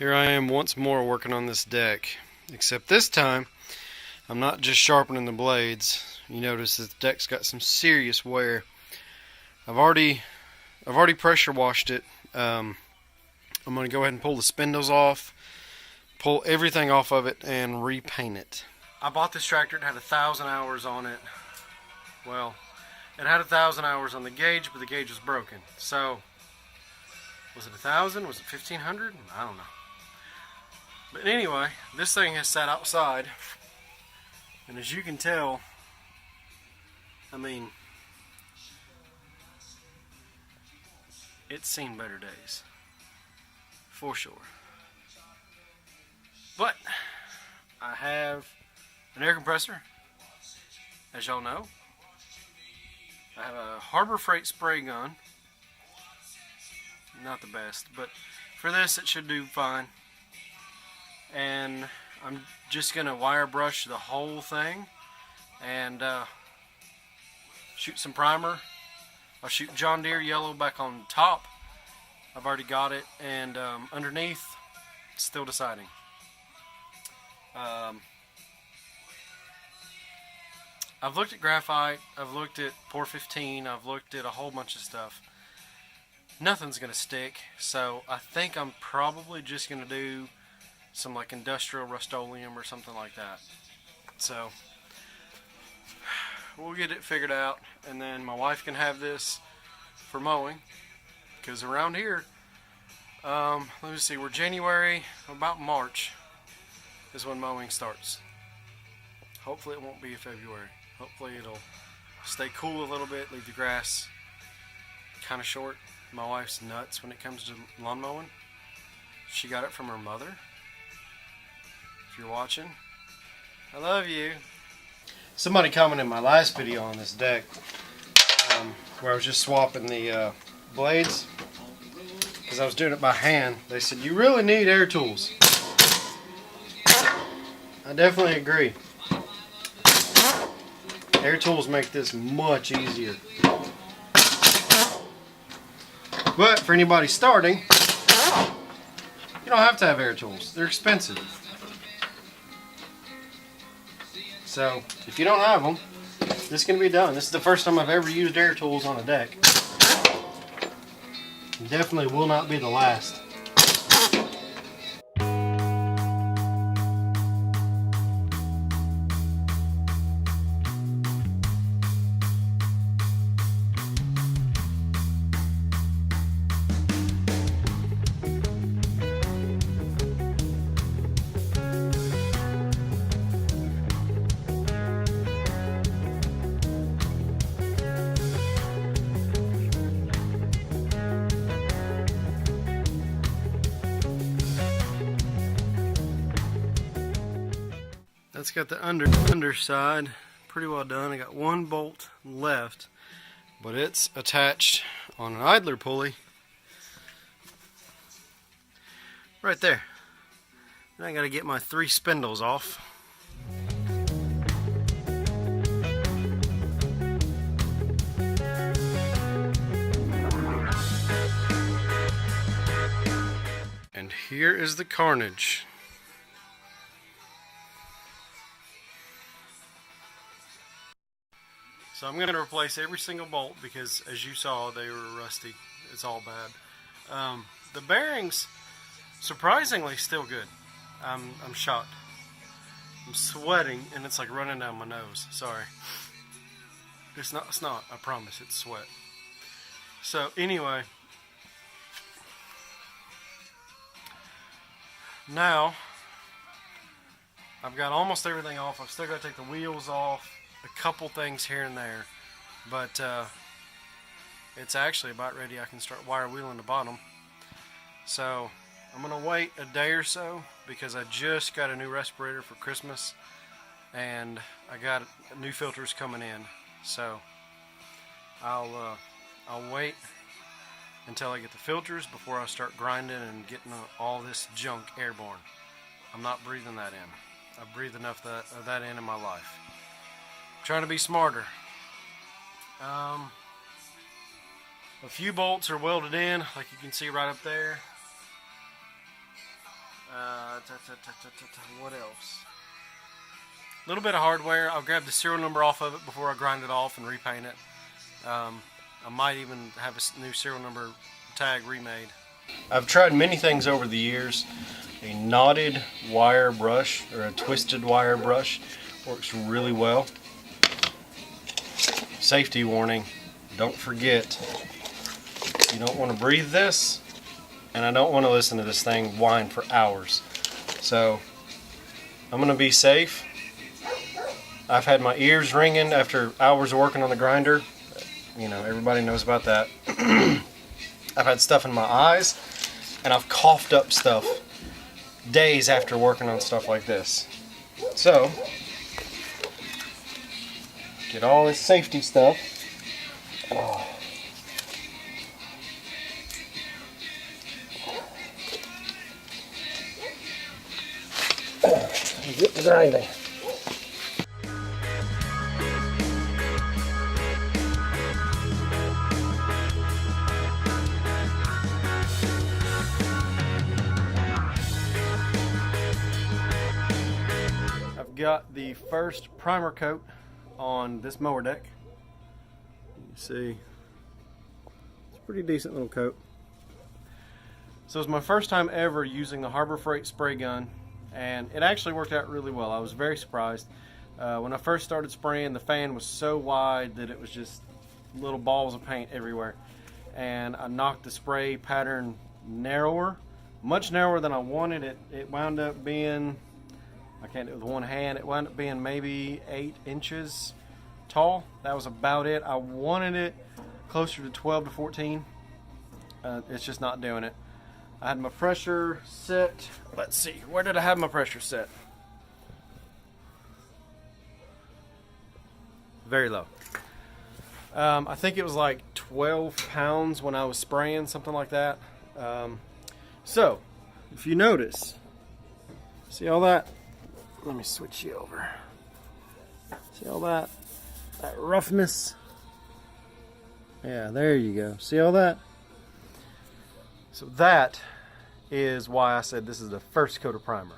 Here I am once more working on this deck, except this time I'm not just sharpening the blades. You notice that the deck's got some serious wear. I've already pressure washed it. I'm going to go ahead and pull the spindles off, pull everything off of it, and repaint it. I bought this tractor. It had 1,000 hours on it. Well, it had 1,000 hours on the gauge, but the gauge was broken. So, was it 1,000? Was it 1,500? I don't know. But anyway, this thing has sat outside, and as you can tell, I mean, it's seen better days, for sure. But I have an air compressor, as y'all know. I have a Harbor Freight spray gun. Not the best, but for this it should do fine. And I'm just going to wire brush the whole thing and shoot some primer. I'll shoot John Deere yellow back on top. I've already got it, and underneath, still deciding. I've looked at graphite, I've looked at Pour 15, I've looked at a whole bunch of stuff. Nothing's going to stick, so I think I'm probably just going to do some like industrial Rust-Oleum or something like that. So we'll get it figured out, and then my wife can have this for mowing, because around here, let me see, we're January, about March is when mowing starts. Hopefully it won't be February. Hopefully it'll stay cool a little bit, leave the grass kind of short. My wife's nuts when it comes to lawn mowing. She got it from her mother. If you're watching, I love you. Somebody commented in my last video on this deck where I was just swapping the blades, because I was doing it by hand. They said, you really need air tools. I definitely agree. Air tools make this much easier. But for anybody starting, you don't have to have air tools. They're expensive. So if you don't have them, this can be done. This is the first time I've ever used air tools on a deck. Definitely will not be the last. That's got the underside pretty well done. I got one bolt left, but it's attached on an idler pulley right there. Now I got to get my 3 spindles off. And here is the carnage. So I'm going to replace every single bolt because, as you saw, they were rusty. It's all bad. The bearings, surprisingly, still good. I'm shocked. I'm sweating, and it's like running down my nose. Sorry. It's not. I promise. It's sweat. So anyway, now I've got almost everything off. I've still got to take the wheels off. A couple things here and there, but it's actually about ready. I can start wire wheeling the bottom. So I'm gonna wait a day or so because I just got a new respirator for Christmas, and I got new filters coming in. So I'll wait until I get the filters before I start grinding and getting all this junk airborne. I'm not breathing that in. I've breathed enough of that in my life. Trying to be smarter. A few bolts are welded in, like you can see right up there. What else? A little bit of hardware. I'll grab the serial number off of it before I grind it off and repaint it. I might even have a new serial number tag remade. I've tried many things over the years. A knotted wire brush or a twisted wire brush works really well. Safety warning, don't forget, you don't want to breathe this, and I don't want to listen to this thing whine for hours. So I'm going to be safe. I've had my ears ringing after hours of working on the grinder. You know, everybody knows about that. I've had stuff in my eyes, and I've coughed up stuff days after working on stuff like this. So, get all this safety stuff. Oh. Get the grinding. Got the first primer coat on this mower deck. You see, it's a pretty decent little coat. So it's my first time ever using the Harbor Freight spray gun, and it actually worked out really well. I was very surprised. When I first started spraying, the fan was so wide that it was just little balls of paint everywhere, and I knocked the spray pattern narrower, much narrower than I wanted it. It wound up being, I can't do it with one hand, it wound up being maybe 8 inches tall. That was about it. I wanted it closer to 12 to 14. It's just not doing it. I had my pressure set. Let's see, where did I have my pressure set? Very low. I think it was like 12 pounds when I was spraying, something like that. So, if you notice, see all that? Let me switch you over. See all that? That roughness? Yeah, there you go. See all that? So that is why I said this is the first coat of primer.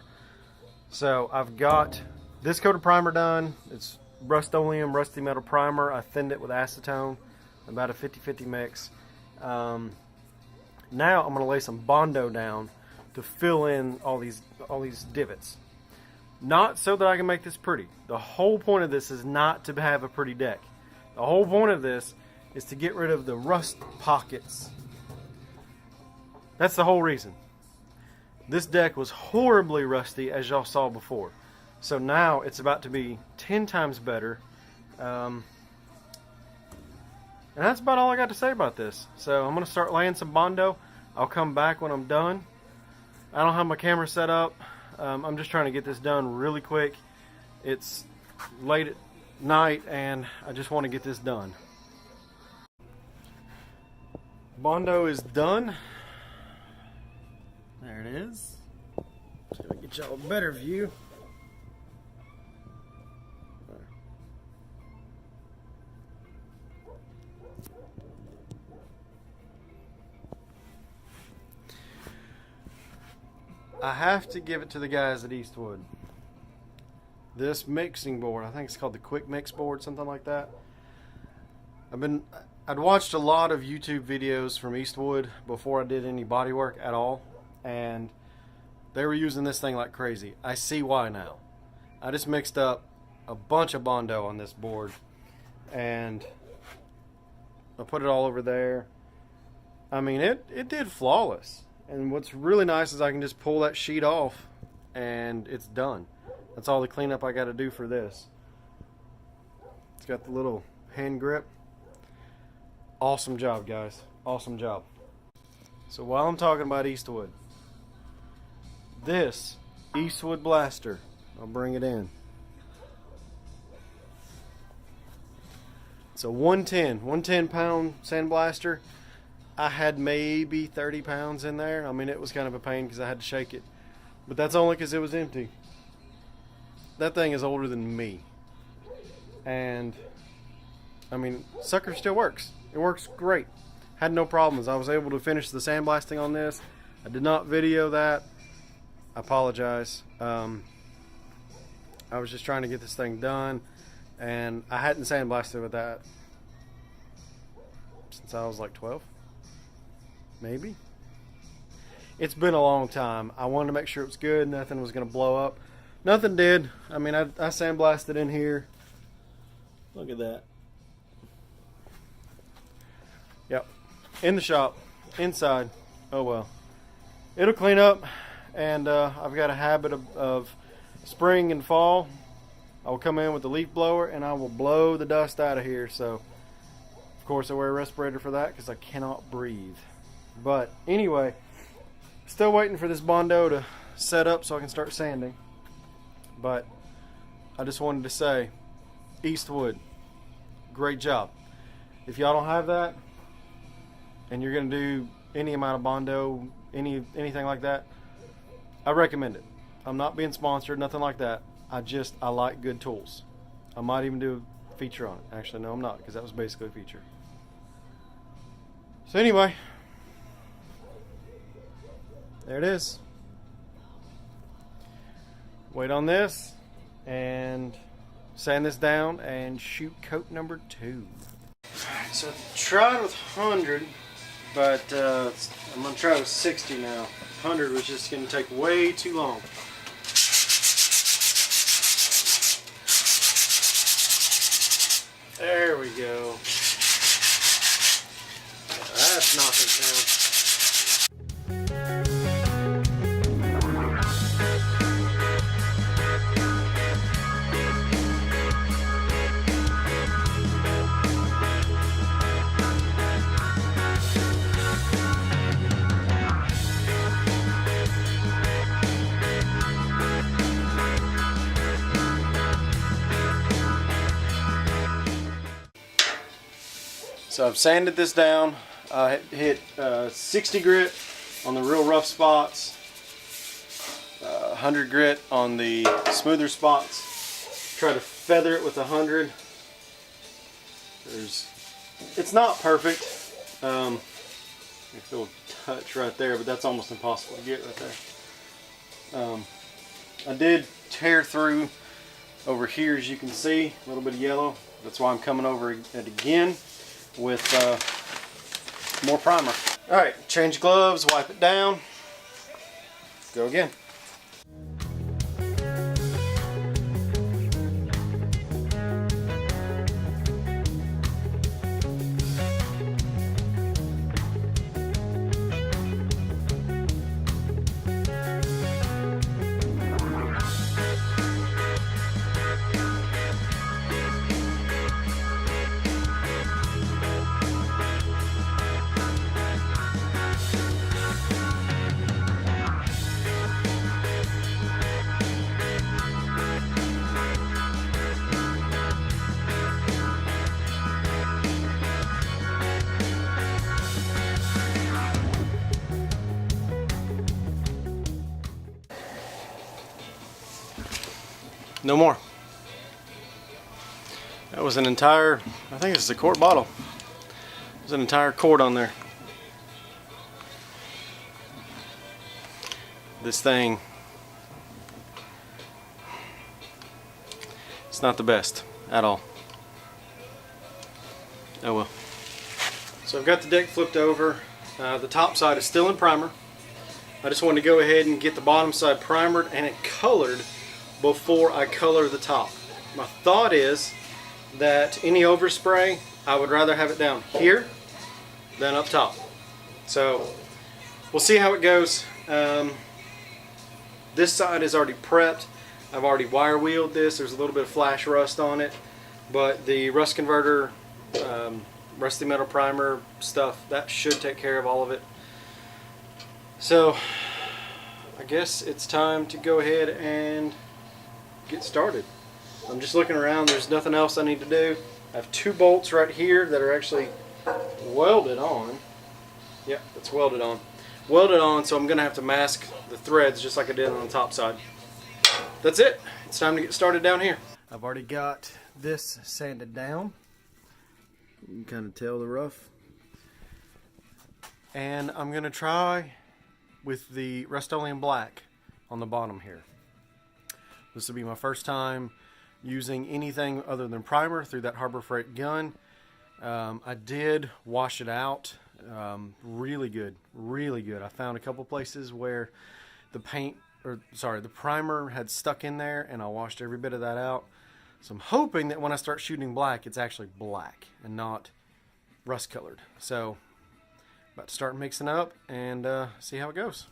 So I've got this coat of primer done. It's Rust-Oleum rusty metal primer. I thinned it with acetone, about a 50-50 mix. Now I'm going to lay some Bondo down to fill in all these divots. Not so that I can make this pretty. The whole point of this is not to have a pretty deck. The whole point of this is to get rid of the rust pockets. That's the whole reason. This deck was horribly rusty, as y'all saw before. So now it's about to be 10 times better. And that's about all I got to say about this. So I'm going to start laying some Bondo. I'll come back when I'm done. I don't have my camera set up. I'm just trying to get this done really quick. It's late at night and I just want to get this done. Bondo is done. There it is. Let me get y'all a better view. I have to give it to the guys at Eastwood. This mixing board, I think it's called the Quick Mix board, something like that. I'd watched a lot of YouTube videos from Eastwood before I did any body work at all, and they were using this thing like crazy. I see why now. I just mixed up a bunch of Bondo on this board, and I put it all over there. I mean, it did flawless. And what's really nice is I can just pull that sheet off and it's done. That's all the cleanup I got to do for this. It's got the little hand grip. Awesome job, guys. Awesome job. So while I'm talking about Eastwood, this Eastwood blaster, I'll bring it in. It's a 110 pound sandblaster. I had maybe 30 pounds in there. I mean, it was kind of a pain because I had to shake it. But that's only because it was empty. That thing is older than me. And, I mean, sucker still works. It works great. Had no problems. I was able to finish the sandblasting on this. I did not video that. I apologize. I was just trying to get this thing done, and I hadn't sandblasted with that since I was like 12, maybe. It's been a long time. I wanted to make sure it was good, nothing was going to blow up. Nothing did. I mean, I sandblasted in here. Look at that. Yep. In the shop. Inside. Oh well. It'll clean up. And I've got a habit of spring and fall. I will come in with the leaf blower and I will blow the dust out of here. So, of course, I wear a respirator for that because I cannot breathe. But anyway, still waiting for this Bondo to set up so I can start sanding. But I just wanted to say, Eastwood, great job. If y'all don't have that and you're going to do any amount of Bondo, anything like that, I recommend it. I'm not being sponsored, nothing like that. I like good tools. I might even do a feature on it. Actually, no, I'm not, because that was basically a feature. So anyway, there it is. Wait on this and sand this down and shoot coat number 2. So I tried with 100, but I'm going to try with 60 now. 100 was just going to take way too long. There we go. That's knocking it down. So I've sanded this down. I hit 60 grit on the real rough spots, 100 grit on the smoother spots. Try to feather it with 100. It's not perfect. A little touch right there, but that's almost impossible to get right there. I did tear through over here, as you can see, a little bit of yellow. That's why I'm coming over it again with more primer. Alright, change gloves, wipe it down, go again. No more. That was an entire, I think it's a quart bottle. There's an entire quart on there. This thing, it's not the best at all. Oh well. So I've got the deck flipped over. The top side is still in primer. I just wanted to go ahead and get the bottom side primered and it colored before I color the top. My thought is that any overspray, I would rather have it down here than up top. So we'll see how it goes. This side is already prepped. I've already wire wheeled this. There's a little bit of flash rust on it, but the rust converter, rusty metal primer stuff, that should take care of all of it. So I guess it's time to go ahead and get started. I'm just looking around. There's nothing else I need to do. I have 2 bolts right here that are actually welded on. Yep, that's welded on. Welded on, so I'm going to have to mask the threads just like I did on the top side. That's it. It's time to get started down here. I've already got this sanded down. You can kind of tell the rough. And I'm going to try with the Rust-Oleum black on the bottom here. This will be my first time using anything other than primer through that Harbor Freight gun. I did wash it out. Really good, really good. I found a couple places where the primer had stuck in there, and I washed every bit of that out. So I'm hoping that when I start shooting black, it's actually black and not rust colored. So about to start mixing up and see how it goes.